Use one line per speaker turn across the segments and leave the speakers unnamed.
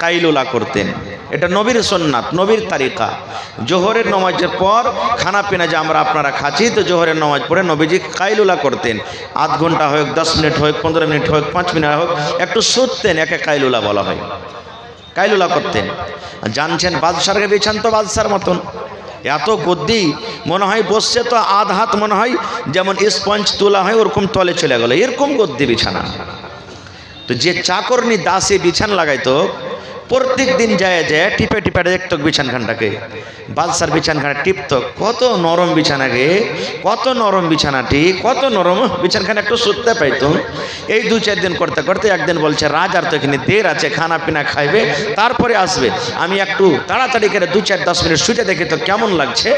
কাইলুলা করতেন। এটা নবীর সুন্নাত, নবীর তারিকা। জোহরের নামাজের পর খানা পিনা যে আমরা আপনারা খাচ্ছি, তো জোহরের নামাজ পড়ে নবীজি কাইলুলা করতেন। আধ ঘন্টা হোক, 10 মিনিট হোক, 15 মিনিট হোক, 5 মিনিট হোক, একটু শুতেন, একে কাইলুলা বলা হয়। কাইলুলা করতেন। জানছেন বাদশাহকে বিছান তো বাদশার মতন, এত গদ্দি, মনে হয় বসছে তো আধ হাত মনে হয় যেমন স্পঞ্জ তোলা হয় ওরকম তলে চলে গেল, এরকম গদ্দি বিছানা। তো যে চাকরনি দাসে বিছান লাগাইতো, প্রত্যেক দিন যায় যায় টিপে টিপে দেখতো বিছানখানটাকে, বাদশার বিছানখানা টিপত। কত নরম বিছানাকে, কত নরম বিছানাটি, কত নরম বিছানখানা, একটু শুতে পাইতো। এই 2-4 দিন করতে করতে একদিন বলছে, রাজার তো এখানে দের আছে, খানা পিনা খাইবে তারপরে আসবে, আমি একটু তাড়াতাড়ি করে 2-4-10 মিনিট শুতে দেখি তো কেমন লাগছে।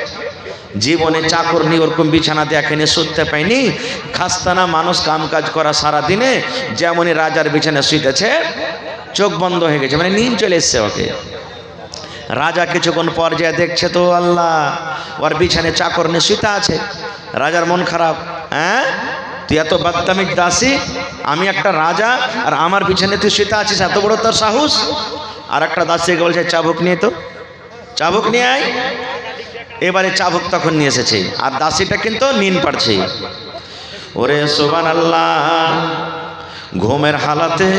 জীবনে চাকরনি ওরকম বিছানা দেখেনি, শুতে পাইনি। খাস্তানা মানুষ, কাম কাজ করা সারা দিনে, যেমনই রাজার বিছানা শুইতেছে চোখ বন্ধ হয়ে গেছে, মানে নিন চলে এসছে ওকে। রাজা কিছুক্ষণ পর যে দেখছে তো আল্লাহ, ওর বিছানে চাকরনি শুইতে আছে। রাজার মন খারাপ, হ্যাঁ তুই এত বাদতামিজ দাসী, আমি একটা রাজা আর আমার বিছানে তুই শুইতে আছিস, এত বড় তোর সাহস। আর একটা দাসীকে বলছে, চাবুক নিয়ে, তো চাবুক নিয়ে আয়। এবারে চাবুক তখন নিয়ে এসেছে, আর দাসীটা কিন্তু নিন পাড়ছে। ওরে সুবহানাল্লাহ, ঘুমের হালাতে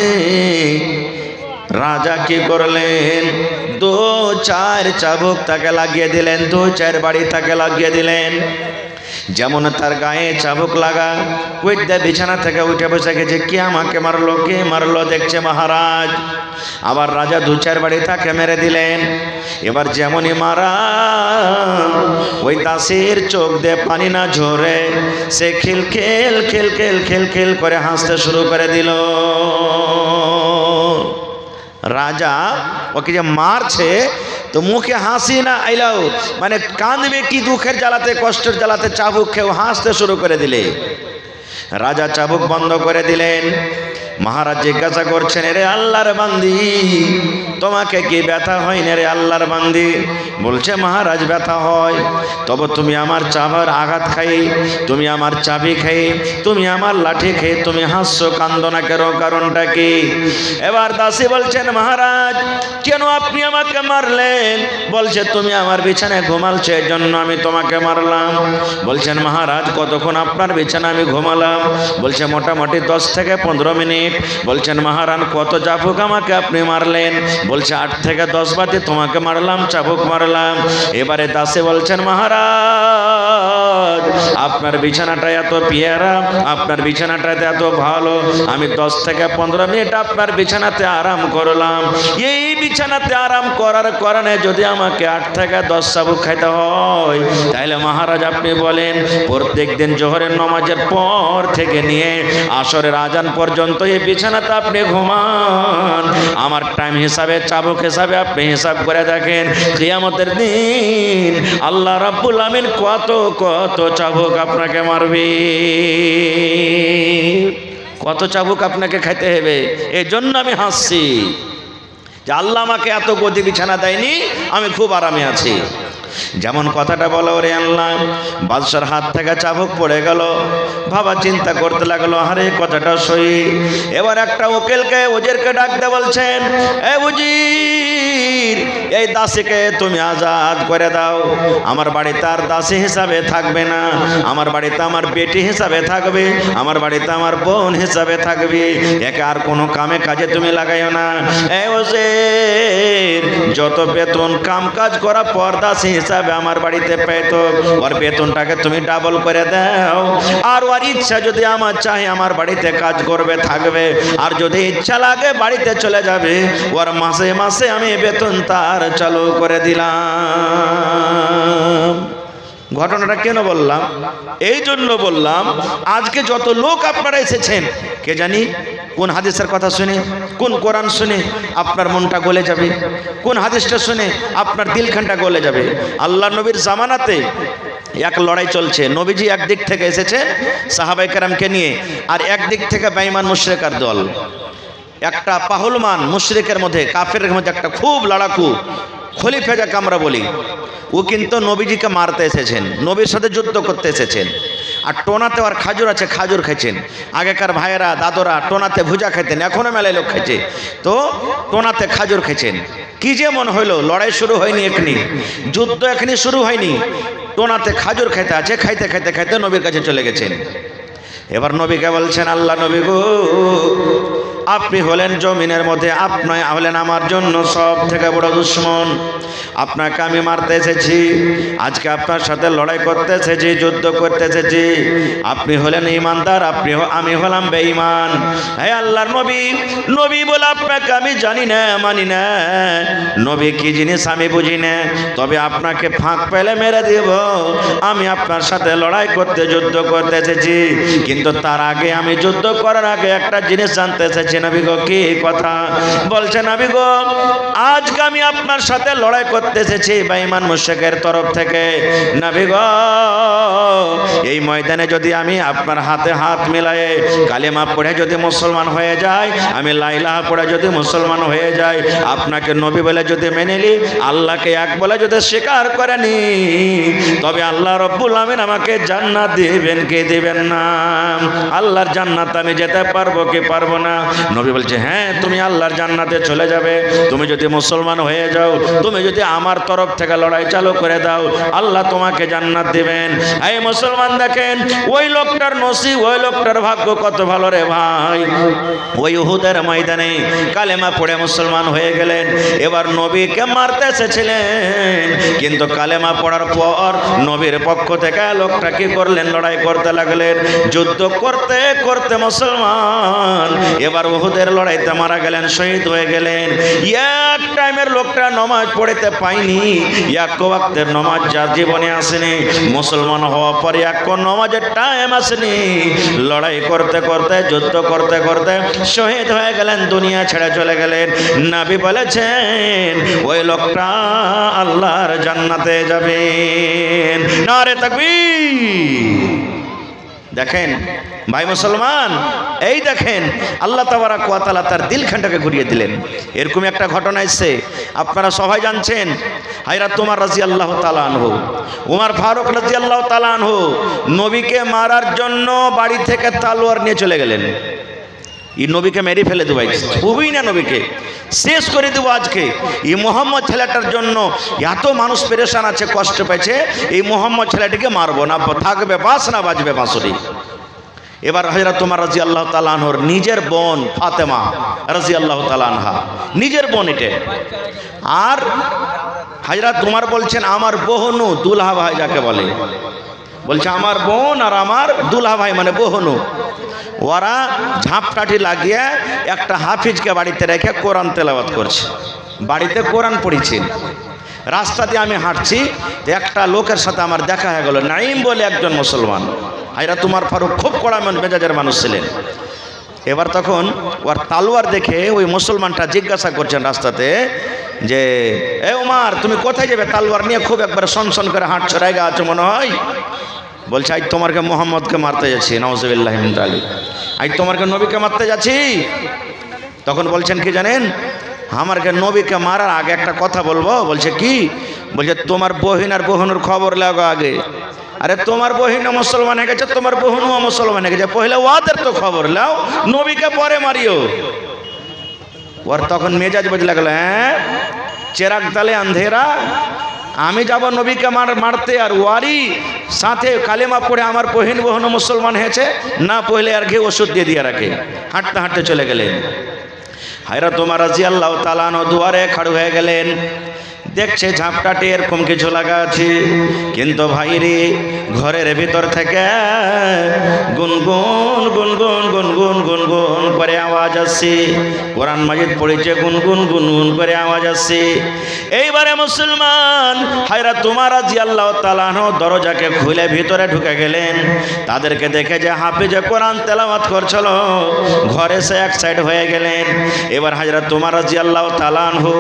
রাজা কি করলেন, 2-4 চাবুক তাকে লাগিয়ে দিলেন, 2-4 বাড়ি তাকে লাগিয়ে দিলেন। যেমন তার গায়ে চাবুক লাগা, ওইটা বিছানা থেকে উঠে বসে গেছে, কে আমাকে মারলো, কে মারলো, দেখছে মহারাজ। আবার রাজা 2-4 বাড়ি তাকে মেরে দিলেন। এবার যেমনই মারা, ওই দাসের চোখ দিয়ে পানি না ঝরে, সে খিলখিল খিলখিল খিলখিল করে হাসতে শুরু করে দিল। রাজা ওকে যে মারছে তো মুখে হাসি না আইলাও, মানে কাঁদবে কি দুঃখের জ্বালাতে, কষ্টের জ্বালাতে, চাবুক খেয়েও হাসতে শুরু করে দিলে। রাজা চাবুক বন্ধ করে দিলেন। মহারাজ জিজ্ঞাসা করছেন, রে আল্লাহর বান্দি, তোমাকে কি ব্যথা হয় না রে আল্লাহর বান্দি? বলছে, মহারাজ ব্যথা হয়, তবে তুমি আমার চাবার আঘাত খাই, তুমি আমার চাবি খাই, তুমি আমার লাঠি খাই, তুমি হাসছো, কান্দো না কেন, কারণটা কি? এবার দাসী বলছেন, মহারাজ কেন আপনি আমাকে মারলেন? বলছে, তুমি আমার বিছানায় ঘুমালছো, এর জন্য আমি তোমাকে মারলাম। বলছেন, মহারাজ কতক্ষণ আপনার বিছানা আমি ঘুমালাম? বলছে, মোটামুটি 10 থেকে 15 মিনিট। বলছেন, মহারাজ কত চাবুক আমাকে আপনি মারলেন? বলছে, 8 থেকে 10 বাদে তোমাকে মারলাম, চাবুক মারলাম। এবারে দাসে বলছেন, মহারাজ আপনার বিছানাটা এত পিয়ারা, আপনার বিছানাটা এত ভালো, আমি 10 থেকে 15 মিনিট আপনার বিছানাতে আরাম করলাম। এই বিছানাতে আরাম করার কারণে যদি আমাকে 8 থেকে 10 চাবুক খাইতে হয়, তাহলে মহারাজ আপনি বলেন, প্রত্যেক দিন জোহরের নামাজের পর থেকে নিয়ে আসরের আজান পর্যন্ত এই বিছানাতে আপনি ঘুমান, আমার টাইম হিসাবে, চাবুক হিসাবে আপনি হিসাব করে দেখেন, কিয়ামতের দিন আল্লাহ রাব্বুল আমিন কত কত চাবুক আপনাকে মারবে, কত চাবুক আপনাকে খাইতে হবে। এই জন্য আমি হাসছি যে আল্লাহ আমাকে এত গদি বিছানা দেয়নি, আমি খুব আরামে আছি। যেমন কথাটা বলো, রে আল্লাহ, বাদশার হাত থেকে চাবুক পড়ে গেল। বাবা চিন্তা করতে লাগলো, আরে কথাটা সই। এবার একটা উকিলকে, উজিরকে ডাকতে বলছেন, এ উজির, এই দাসীকে তুমি আজাদ করে দাও, আমার বাড়িতে আর দাসী হিসাবে থাকবে না, আমার বাড়িতে আমার বেটি হিসাবে থাকবে, আমার বাড়িতে আমার বোন হিসাবে থাকবে, একে আর কোনো কামে কাজে তুমি লাগাইও না। এ উজির, যত বেতন কাম কাজ করা পর দাসী হিসাবে আমার বাড়িতে পেতো, ওর বেতনটাকে তুমি ডাবল করে দাও। আর ওর ইচ্ছা যদি আমার চাই আমার বাড়িতে কাজ করবে, থাকবে, আর যদি ইচ্ছা লাগে বাড়িতে চলে যাবে, ওর মাসে মাসে আমি বেতন তার চালু করে দিলাম। ঘটনাটা কেন বললাম? এই জন্য বললাম, আজকে যত লোক আপনারা এসেছেন, কে জানি কোন হাদিসের কথা শুনে, কোন কোরআন শুনে আপনার মনটা গলে যাবে, কোন হাদিসটা শুনে আপনার দিলখানটা গলে যাবে। আল্লাহ নবীর জামানাতে এক লড়াই চলছে। নবীজি একদিক থেকে এসেছেন সাহাবায়ে কেরামকে নিয়ে, আর একদিক থেকে বেঈমান মুশরিকার দল। একটা পাহলমান মুশরিকের মধ্যে, কাফেরের মধ্যে একটা খুব লড়াকু খলিফা যাকে আমরা বলি, ও কিন্তু নবীজিকে মারতে এসেছেন, নবীর সাথে যুদ্ধ করতে এসেছেন। আর টোনাতে আর খাজুর আছে, খাজুর খেয়েছেন। আগেকার ভাইয়েরা দাদরা টোনাতে ভুজা খেতেন, এখনও মেলায় লোক খেয়েছে, তো টোনাতে খাজুর খেয়েছেন। কি যে মন হইল, লড়াই শুরু হয়নি এখনি, যুদ্ধ এখনি শুরু হয়নি, টোনাতে খাজুর খেতে আছে, খাইতে খাইতে খাইতে নবীর কাছে চলে গেছেন। এবার নবীকে বলছেন, আল্লাহ নবী গো, আপনি হলেন জমিনের মধ্যে, আপনি হলেন আমার জন্য সব থেকে বড় দুশ্মন। আপনাকে আমি মারতে এসেছি, আজকে আপনার সাথে লড়াই করতে এসেছি, যুদ্ধ করতে এসেছি। আপনি হলেন ইমানদার, আমি হলাম বেঈমান। হে আল্লাহর নবী, নবী বলে আপনাকে আমি জানি না, মানি না, নবী কি জিনিস আমি বুঝি না, তবে আপনাকে ফাঁক পেলে মেরে দেব। আমি আপনার সাথে লড়াই করতে, যুদ্ধ করতে এসেছি, কিন্তু তার আগে, আমি যুদ্ধ করার আগে একটা জিনিস জানতে এসেছি নবী গো। কি কথা? বলছে নবী গো, আজকে আমি আপনার সাথে লড়াই করতে এসেছি বেঈমান মুশরিকের তরফ থেকে। নবী গো, এই ময়দানে যদি আমি আপনার হাতে হাত মিলায়ে কালেমা পড়ে যদি মুসলমান হয়ে যাই, আমি লা ইলাহা পড়ে যদি মুসলমান হয়ে যাই, আপনাকে নবী বলে যদি মেনে নিই, আল্লাহকে এক বলে যদি স্বীকার করে নি, তবে আল্লাহ রব্বুল আমিন আমাকে জান্নাত দিবেন কি দিবেন না? আল্লাহর জান্নাত আমি যেতে পারবো কি পারবো না? নবী বলছে, হ্যাঁ, তুমি আল্লাহর জান্নাতে চলে যাবে, তুমি যদি মুসলমান হয়ে যাও, তুমি যদি আমার তরফ থেকে লড়াই চালু করে দাও, আল্লাহ তোমাকে জান্নাত দিবেন। এই মুসলমান দেখেন, ওই লোকটার নসিব, ওই লোকটার ভাগ্য কত ভালো রে ভাই। ওই উহুদের ময়দানে কালেমা পড়ে মুসলমান হয়ে গেলেন। এবার নবীকে মারতে এসেছিলেন, কিন্তু কালেমা পড়ার পর নবীর পক্ষ থেকে লোকটা কি করলেন? লড়াই করতে লাগলেন। যুদ্ধ করতে করতে মুসলমান এবার উহুদের লড়াইতে মারা গেলেন, শহীদ হয়ে গেলেন। এক টাইমের লোকটা নমাজ পড়তে পায়নি, এক ওয়াক্তের নমাজ যার জীবনে আসেনি, মুসলমান হওয়ার পরে এক নমাজের টাইম আসেনি, লড়াই করতে করতে, যুদ্ধ করতে করতে শহীদ হয়ে গেলেন, দুনিয়া ছেড়ে চলে গেলেন। নবী বলেছেন, ওই লোকটা আল্লাহর জান্নাতে যাবেন। নারে তাকবীর। দেখেন ভাই মুসলমান, এই দেখেন আল্লাহ তাবারাক ওয়া তাআলা তার দিলখানটাকে ঘুরিয়ে দিলেন। এরকম একটা ঘটনা এসেছে, আপনারা সবাই জানছেন। হযরত উমর রাদিয়াল্লাহু তাআলা আনহু, উমর ফারুক রাদিয়াল্লাহু তাআলা আনহু নবীকে মারার জন্য বাড়ি থেকে তলোয়ার নিয়ে চলে গেলেন। এই নবীকে মেরে ফেলে দেবো, খুবই না, নবীকে শেষ করে দেবো আজকে। এই মোহাম্মদ ছেলেটার জন্য এত মানুষ পেরেশান আছে, কষ্ট পেয়েছে, এই মোহাম্মদ ছেলেটিকে মারবো না, থাকবে বাস না বাজবে বাঁশুরি। এবার হযরত উমর রাদিয়াল্লাহু তাআলা আনহুর নিজের বোন ফাতেমা রাদিয়াল্লাহু তাআলা আনহা, নিজের বোন এটা। আর হযরত উমর বলছেন, আমার বোহনু, দুলহা ভাই যাকে বলে, বলছে আমার বোন আর আমার দুলহা ভাই মানে বোহনু, ওরা ঝাঁপকাঠি লাগিয়ে একটা হাফিজকে বাড়িতে রেখে কোরআন তেলাওয়াত করছে, বাড়িতে কোরআন পড়েছেন। রাস্তা দিয়ে আমি হাঁটছি, একটা লোকের সাথে আমার দেখা হয়ে গেল, নাইম বলে একজন মুসলমান। হযরত উমর ফারুক খুব কড়া মেজাজের মানুষ ছিলেন। এবার তখন ওর তালোয়ার দেখে ওই মুসলমানটা জিজ্ঞাসা করছেন রাস্তাতে যে, এ উমর, তুমি কোথায় যাবে? তালোয়ার নিয়ে খুব একবার সনসন করে হাঁটছো, রাইগা আছো মনে হয়। বলছে, আজ তোমারকে মোহাম্মদকে মারতে যাচ্ছি, নাউজুবিল্লাহি মিন যালিক, আজ তোমারকে নবীকে মারতে যাচ্ছি। তখন বলছেন কি জানেন, আমারকে নবীকে মারার আগে একটা কথা বলবো। বলছে কি? বলছে, তোমার বহিন আর বোহনুর খবর লাগো আগে। আরে তোমার বহিনও মুসলমান হয়ে গেছে, তোমার বোহনুও মুসলমান হয়ে গেছে, পহলে ওদের তো খবর লাও, নবীকে পরে মারিও। ওর তখন মেজাজ বুঝে লাগলো, হ্যাঁ, চেরাগ তালে আন্ধেরা, আমি যাব নবীকে মারতে, আর ওয়ারি সাথে কালেমা পড়ে আমার বহিন বোহনও মুসলমান হয়েছে না, পহলে আর ঘে ওষুধ দিয়ে দিয়ে রাখে। হাঁটতে হাঁটতে চলে গেলেন। হযরত উমর রাদিয়াল্লাহু তাআলা আনহু দুয়ারে খাড়ু হয়ে গেলেন, দেখছে ঝাঁপটাটি এরকম কিছু লাগা আছে, কিন্তু ভাইরে ঘরের ভিতর থেকে গুনগুন গুনগুন গুনগুন গুনগুন করে আওয়াজ আসছে। কোরআন মাজিদ পড়েছে, গুনগুন গুনগুন করে আওয়াজ আসছে। এইবারে মুসলমান হযরত উমর রাদিয়াল্লাহু তাআলা আনহু দরজাকে খুলে ভিতরে ঢুকে গেলেন। তাদেরকে দেখে যে হাফেজে কোরআন তেলাওয়াত করছিল, ঘরে সে এক সাইড হয়ে গেলেন। এবার হযরত উমর রাদিয়াল্লাহু তাআলা আনহু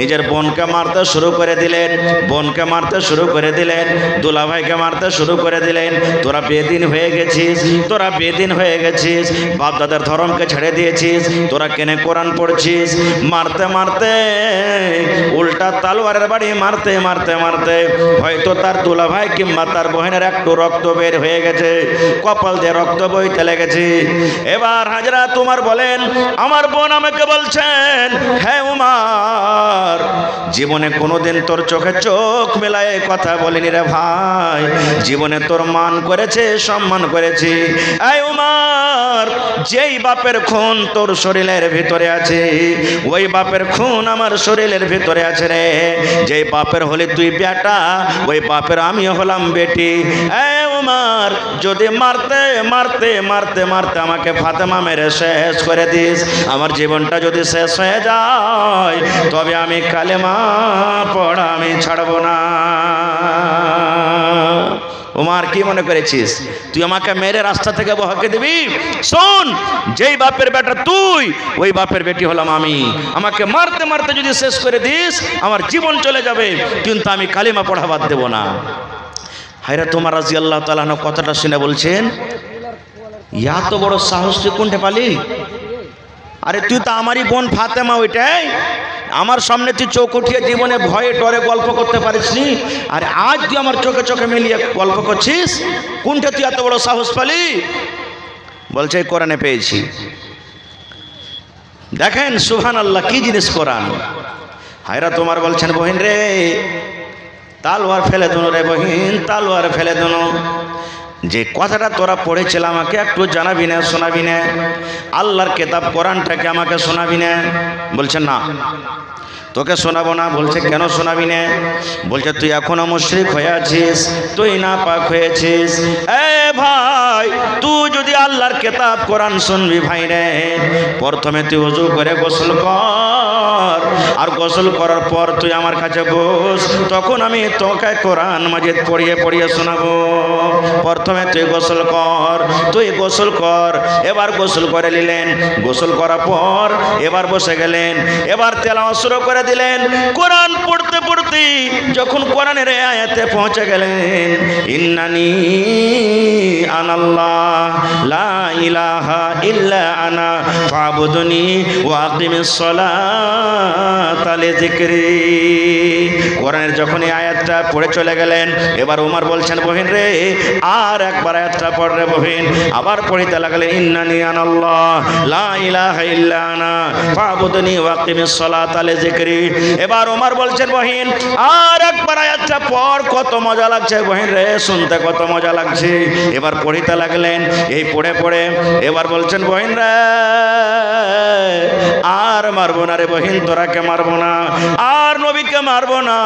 নিজের বোনকে মারতে শুরু করে দিলেন, বোনকে মারতে শুরু করে দিলেন, দুলাভাইকে মারতে শুরু করে দিলেন। তোরা বেদিন হয়ে গেছিস, তোরা বেদিন হয়ে গেছিস, বাপ দাদার ধর্মকে ছেড়ে দিয়েছিস, তোরা কেনে কোরআন পড়ছিস। মারতে মারতে উল্টা তালোয়ারের বাড়ি মারতে মারতে মারতে হয়তো তার দুলাভাই কিংবা তার বোনের একটু রক্ত বের হয়ে গেছে, কপাল দিয়ে রক্ত বইতে লেগেছে। এবার হাজরা তোমার বলেন, আমার বোন আমাকে বলছেন, হ্যাঁ উমার, জীবনে কোনোদিন তোর চোখে চোখ মেলায় কথা বলিনি রে ভাই, জীবনে তোর মান করেছে, সম্মান করেছি। এই উমার, যেই বাপের খুন তোর শরীরের ভিতরে আছে, ওই বাপের খুন আমার শরীরের ভিতরে আছে রে। যেই বাপের হলে তুই বেটা, ওই বাপের আমি হলাম বেটি। এই উমার, যদি মারতে মারতে মারতে মারতে আমাকে ফাতেমা মেরে শেষ করে দিস, আমার জীবনটা যদি শেষ হয়ে যায়, তবে আমি কালেমা পড়া আমি ছাড়ব না। উমার, কি মনে করেছিস তুই আমাকে মেরে রাস্তা থেকে বহাকে দিবি? শোন, যেই বাপের বেটা তুই, ওই বাপের বেটি হলাম আমি। আমাকে মারতে মারতে যদি শেষ করে দিস, আমার জীবন চলে যাবে, কিন্তু আমি কালিমা পড়া বাদ দেব না। হায়রা তোমার রাদিয়াল্লাহু তাআলা আনহু কথাটা শুনে বলছেন, ইয়া তো বড় সাহস তুই কোনটা পালি? আরে তুই তো আমারই বোন ফাতেমা, ওইটাই আমার সামনে তুই চোখ উঠিয়ে জীবনে ভয়ে টরে গল্প করতে পারিসনি, আর আজ তুই আমার চোখে চোখে মিলিয়ে গল্প করছিস, কোনটা তুই এত বড় সাহস পালি? বলছে কোরআনে পেয়েছি। দেখেন সুবহানাল্লাহ, কি জিনিস কোরআন। হায়রা তোমার বলছেন, বহিন রে তালোয়ার ফেলে দোনো রে বহিন, তালোয়ার ফেলে দোনো। যে কথাটা তোরা পড়েছিল আমাকে একটু জানাবি না, শোনাবি না? আল্লাহর কিতাব কোরআনটাকে আমাকে শোনাবি না? বলছেন না, তোকে শোনাবো না। বলছে কেন শোনাবি না? বলছে তুই এখনো মুশরিক হয়ে আছিস, তুই নাপাক হয়েছিস। এ ভাই, তুই যদি আল্লাহর কিতাব কোরআন শুনবি ভাই রে, প্রথমে তুই ওযু করে গোসল কর, আর গোসল করার পর তুই আমার কাছে বস, তখন আমি তোকে কোরআন মাজিদ পড়িয়ে পড়িয়ে শোনাবো। প্রথমে তুই গোসল কর, তুই গোসল কর। এবার গোসল করে নিলেন, গোসল করার পর এবার বসে গেলেন, এবার তেলাওয়াত শুরু করে দিলেন। কোরআন পড়তে পড়তে যখন কোরআনের আয়াতে পৌঁছে গেলেন, ইন্নানি আনাল্লাহ লা ইলাহা ইল্লা আনা ফাবুদুনি ওয়া আকিমিস সালাতা লিযিকরি। কোরআনের যখন এই আয়াতটা পড়ে চলে গেলেন, এবার ওমর বলছেন, বহিন রে আর একবার আয়াতটা পড় রে বহিন। আবার পড়িতে লাগলেন, ইন্নানি আনাল্লাহ লা ইলাহা ইল্লা আনা ফাবুদুনি ওয়া আকিমিস সালাতা লিযিকরি। এবার ওমর বলছেন, বহিন আর একবার আয়াতটা পড়, কত মজা লাগছে বহিন রে, শুনতে কত মজা লাগছে। এবার পড়িতে লাগলেন, এই পড়ে পড়ে এবার বলছেন, বহিন রে আর মারবো না রে বহিন, তোরাকে মারবো না, আর নবীকে মারবো না।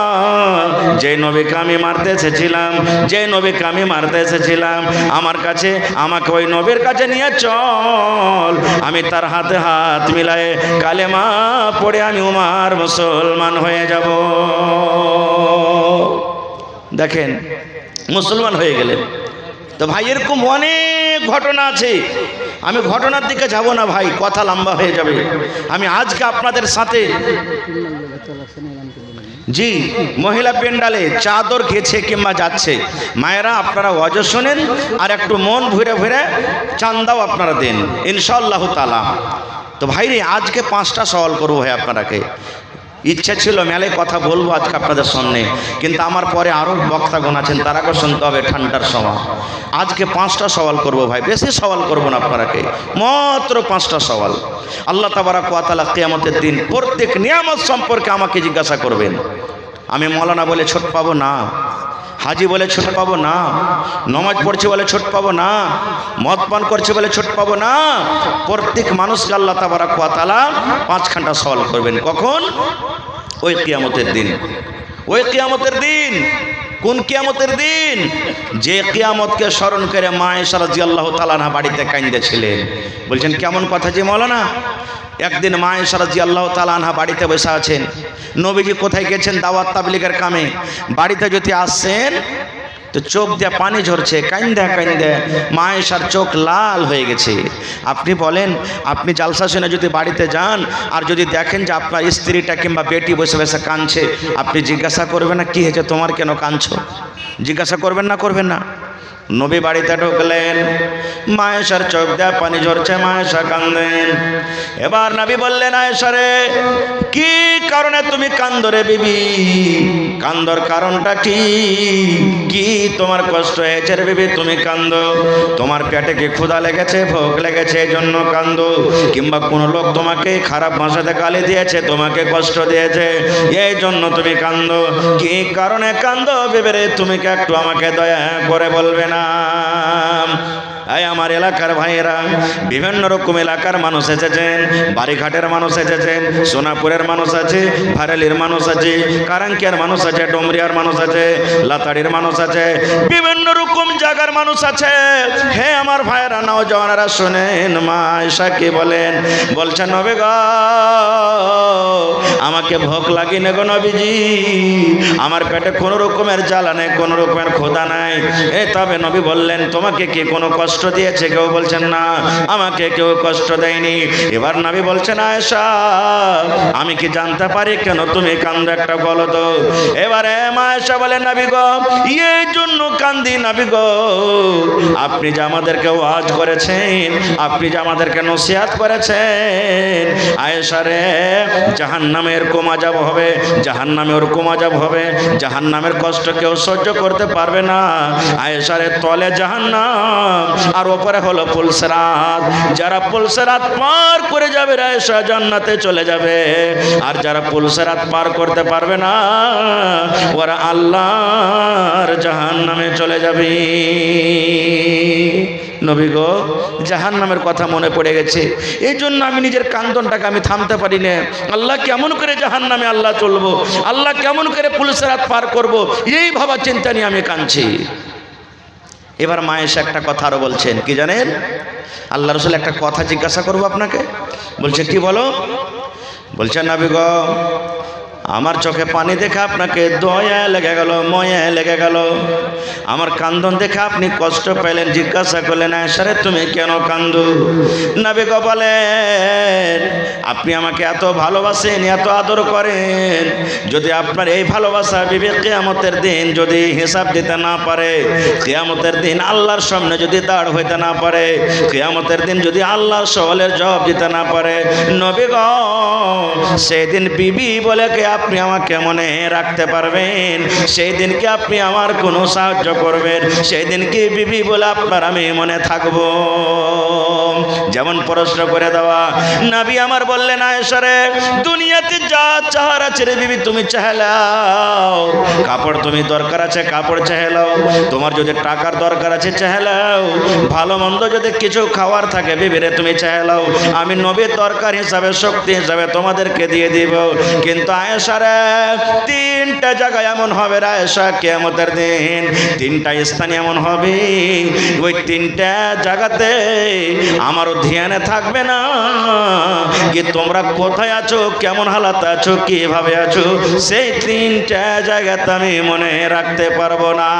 যে নবীকে আমি মারতে এসেছিলাম, যে নবীকে আমি মারতে এসেছিলাম, আমার কাছে, আমাকে ওই নবীর কাছে নিয়ে চল, আমি তার হাতে হাত মিলায়ে কালেমা পড়ে আমি উমার মুসলমান হয়ে যাব। দেখেন মুসলমান হয়ে গেলেন। তো ভাই এরকম অনেক ঘটনা আছে, আমি ঘটনার দিকে যাব না ভাই, কথা লম্বা হয়ে যাবে। আমি আজকে আপনাদের সাথে জি মহিলা পেন্ডালে চাদর গেছে কিংবা যাচ্ছে, মায়েরা আপনারা ওয়াজ শোনেন আর একটু মন ভরে ভরে চান্দাও আপনারা দেন ইনশাআল্লাহ তাআলা। তো ভাইরে আজকে 5টা সওয়াল করবো ভাই আপনারাকে। ইচ্ছা ছিল মেলায় কথা বলবো আজকে আপনাদের সামনে, কিন্তু আমার পরে আরও বক্তাগণ আছেন, তারাকে শুনতে হবে ঠান্ডার সময়। আজকে 5টা সওয়াল করবো ভাই, বেশি সওয়াল করবো না আপনারাকে, মাত্র 5টা সওয়াল। আল্লাহ তাবারাক ওয়া তাআলা কিয়ামতের দিন প্রত্যেক নিয়ামত সম্পর্কে আমাকে জিজ্ঞাসা করবেন। আমি মৌলানা বলে ছোট পাবো না, হাজি বলে ছোট পাবো না, নমাজ পড়ছে বলে ছোট পাবো না, মদ পান করছে বলে ছোট পাবো না। প্রত্যেক মানুষকে আল্লাহ তাবারাক ওয়া তাআলা 5খানা সওয়াল করবেন। কখন? ওই কিয়ামতের দিন। ওই কিয়ামতের দিন কোন কিয়ামতের দিন? যে কিয়ামতকে স্মরণ করে মা আয়েশা রাদিয়াল্লাহু তাআলা আনহা বাড়িতে কাঁদতেছিলেন। বলছেন কেমন কথা যে মৌলানা? একদিন মা আয়েশা রাদিয়াল্লাহু তাআলা আনহা বাড়িতে বসে আছেন, নবীজি কোথায় গেছেন দাওয়াত তাবলীগের কামে, বাড়িতে যদি আসছেন তো চোখ দিয়ে পানি ঝরছে, কাইন্দা কাইন্দা মা আয়েশার চোখ লাল হয়ে গেছে। আপনি বলেন, আপনি জালসা শুনে যদি বাড়িতে যান আর যদি দেখেন যে আপনার স্ত্রীটা কিংবা বেটি বসে বসে কাঁদছে, আপনি জিজ্ঞাসা করবেন না কি হয়েছে, তোমার কেন কাঁদছো? জিজ্ঞাসা করবেন না, করবেন না? নবী বাড়িতে ঢুকলেন, মা আয়েশার চোখ দিয়ে পানি ঝরছে, মা আয়েশা কাঁদেন। এবার নবী বললেন, আয়েশা রে, কি কারণে তুমি কাঁদো রে বিবি? কান্দর কারণটা কি? কি তোমার কষ্ট হয়েছে রে বিবি, তুমি কান্দো? তোমার পেটে কি ক্ষুধা লেগেছে, ভোগ লেগেছে, এই জন্য কান্দো? কিংবা কোনো লোক তোমাকে খারাপ ভাষাতে গালি দিয়েছে, তোমাকে কষ্ট দিয়েছে, এই জন্য তুমি কান্দো? কি কারণে কান্দো বিবি রে, তুমি কি একটু আমাকে দয়া করে বলবে না? এই আমার এলাকার ভাইয়েরা, বিভিন্ন রকম এলাকার মানুষ এসেছেন, বাড়িঘাটের মানুষ এসেছেন, সোনাপুরের মানুষ আছে, ভারেলির মানুষ আছে, কারাঙ্কিয়ার মানুষ আছে, ডুমরিয়ার মানুষ আছে, লাতাড়ির মানুষ আছে, বিভিন্ন রকম জায়গার মানুষ আছে। হে আমার ভাইয়েরা, নওজওয়ানেরা শোনেন, মা আয়েশা কি বলেন? বলছেন, নবী গো, আমাকে ভোগ লাগিয়ে গো নবীজি, আমার পেটে কোনো রকমের জ্বালা নেই, কোনো রকমের ক্ষুধা নাই। তবে নবী বললেন, তোমাকে কি কোনো কষ্ট দিয়েছে? কেউ বলছেন না, আমাকে কেউ কষ্ট দেয়নি। এবার নবী বলছেন, আয়েশা, আমি কি জানতে পারি কেন তুমি কান্দো? একটা বলো তো। এবারে মা আয়েশা বলেন, নবী গো, এই জন্য কান্দি নবী গো, আপনি যে আমাদেরকে ওয়াজ করেছেন, আপনি যে আমাদেরকে নসিহত করেছেন, আয়েশা রে, জাহান্নামে এরকম আযাব হবে, জাহান্নামে ওরকম আযাব হবে, জাহান্নামের কষ্ট কেউ সহ্য করতে পারবে না। আয়েশা রে, তলে জাহান্নাম আর ওপরে হলো পুলসিরাত। যারা পুলসিরাত পার করে যাবে আয়েশা জান্নাতে চলে যাবে, আর যারা পুলসিরাত পার করতে পারবে না ওরা আল্লাহর জাহান্নামে চলে যাবে। নবী গো, জাহান্নামের কথা মনে পড়ে গেছে, এই জন্য আমি নিজের কান্দনটাকে আমি থামতে পারি না। আল্লাহ কেমন করে জাহান্নামে আল্লাহ চলবো, আল্লাহ কেমন করে পুলসিরাত পার করব, এই ভাবা চিন্তা নিয়ে আমি কাঁদছি। এবার মা এসে একটা কথা আরো বলছেন, কি জানেন? আল্লাহ রাসূল একটা কথা জিজ্ঞাসা করবো আপনাকে। বলছে, কি বলো? বলছেন, নবী গো, আমার চোখে পানি দেখে আপনাকে দয়া লেগে গেল, ময়া লেগে গেল। আমার কান্দন দেখে আপনি কষ্ট পেলেন, জিজ্ঞাসা করলেন, আয়েশা রে, তুমি কেন কান্দো? নবী গো বলেন, আপনি আমাকে এত ভালোবাসেন, এত আদর করেন, যদি আপনার এই ভালোবাসা বিবে কিয়ামতের দিন যদি হিসাব দিতে না পারে, কিয়ামতের দিন আল্লাহর সামনে যদি দাঁড় হইতে না পারে, কিয়ামতের দিন যদি আল্লাহর সওয়ালের জবাব দিতে না পারে, নবী গো, সেদিন বিবি বলে কে আপনি আমাকে মনে রাখতে পারবেন? সেই দিন কি আপনি আমার কোনো সাহায্য করবেন? সেই দিন কি বিবি বলে আপনার আমি মনে থাকবো? যেমন প্রশ্ন করে দেওয়া। নবী আমার বললেন, আয়েশা রে, দুনিয়াতে যা চাহার আছে রে বিবি, তুমি চাহেলাও। কাপড় তুমি দরকার আছে, কাপড় চাহেলাও। তোমার যদি টাকার দরকার আছে, চাহেলাও। ভালো মন্দ যদি কিছু খাওয়ার থাকে বিবি রে, তুমি চাহেলাও। আমি নবীর দরকার হিসাবে, শক্তি হিসাবে তোমাদেরকে দিয়ে দিব। কিন্তু আয়েশা রে, তিনটা জায়গায় এমন হবে রে আয়েশা, কিয়ামতের দিন তিনটা স্থান এমন হবে, ওই তিনটা জায়গাতে আমারও ধ্যানে থাকবে না কি তোমরা কোথায় আছো, কেমন হালাতে আছো, কিভাবে আছো, সেই তিনটা জায়গাতে আমি মনে রাখতে পারবো না।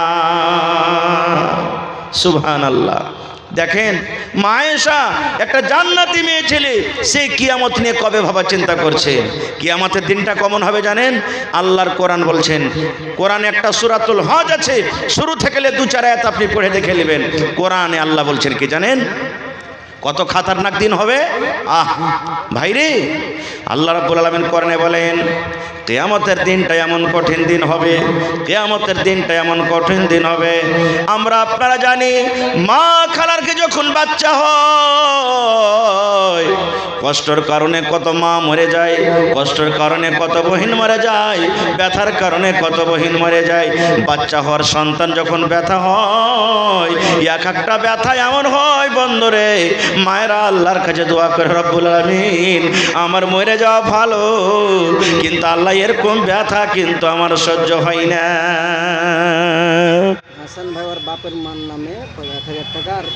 সুবহানাল্লাহ। দেখেন, মা আয়েশা একটা জান্নাতি মেয়ে ছেলে, সে কিয়ামত নিয়ে কবে ভাবা চিন্তা করছে। কিয়ামতের দিনটা কেমন হবে জানেন? আল্লাহর কোরআন বলছেন, কোরআনে একটা সূরাতুল হজ আছে, শুরু থেকে 2-4 আয়াত আপনি পড়ে দেখে নেবেন। কোরআনে আল্লাহ বলছেন কি জানেন? কত খাতারনাক দিন হবে। ভাইরে, আল্লাহ রাব্বুল আলামিন কোরআনে বলেন, কিয়ামতের দিনটা এমন কঠিন দিন হবে, কিয়ামতের দিনটা এমন কঠিন দিন হবে। আমরা আপনারা জানি, মা খালারকে যখন বাচ্চা হয়, কষ্টের কারণে কত মা মরে যায়, কষ্টের কারণে কত বহিন মরে যায়, ব্যথার কারণে কত বহিন মরে যায়। বাচ্চা হওয়ার সন্তান যখন ব্যথা হয়, এক একটা ব্যথা এমন হয় বন্ধুরে, মায়েরা আল্লাহর কাছে দোয়া করে, রব্বুল আলামিন আমার মরে যাওয়া ভালো, কিন্তু আল্লাহ এরকম ব্যথা কিন্তু আমার সহ্য হয় না।
হাসান ভাই ওর বাপের মান নামে 1000 টাকা, আর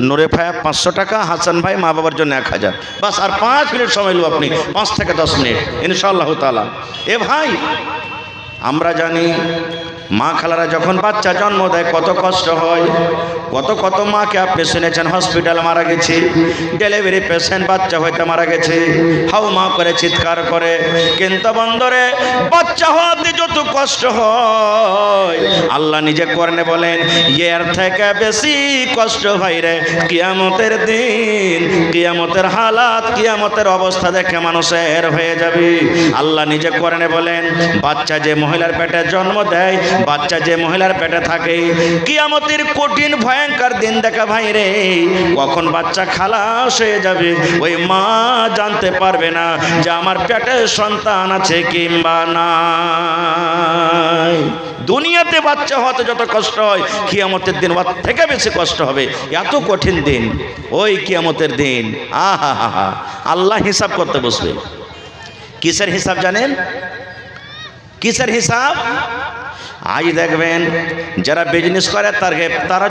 নূরে ভাই 500 টাকা, হাসান ভাই মা বাবার জন্য 1000। বাস, আর 5 মিনিট সময় লো আপনি, 5 থেকে 10 মিনিট ইনশাআল্লাহ তাআলা। এ ভাই, আমরা জানি মা খালারা যখন বাচ্চা জন্ম দেয় কত কষ্ট হয়। কত মাকে আপনি শুনেছেন হসপিটাল মারা গেছে, ডেলিভারি পেশেন্ট বাচ্চা হইতে মারা গেছে, হাউ মা করে চিৎকার করে। কিন্তু বন্ধরে বাচ্চা হওয়াতে যত কষ্ট হয় আল্লাহ নিজে কোরআনে বলেন এর থেকে বেশি কষ্ট ভাই রে কিয়ামতের দিন, কিয়ামতের হালাত, কিয়ামতের অবস্থা দেখে মানুষের হয়ে যাবে। আল্লাহ নিজে কোরআনে বলেন বাচ্চা যে মহিলার পেটে জন্ম দেয়, বাচ্চা যে মহিলার পেটে থাকে, কিয়ামতের কঠিন ভয়ঙ্কর দিন দেখা ভাই রে, কখন বাচ্চা খালাস হয়ে যাবে ওই মা জানতে পারবে না যে আমার পেটে সন্তান আছে কিংবা নাই। দুনিয়াতে বাচ্চা হতে যত কষ্ট হয় কিয়ামতের দিন ওর থেকে বেশি কষ্ট হবে। এত কঠিন দিন ওই কিয়ামতের দিন। আহা হা হা, আল্লাহ হিসাব করতে বসবে। কিসের হিসাব জানেন? কিসের হিসাব? আজ দেখবেন যারা বিজনেস করে তারা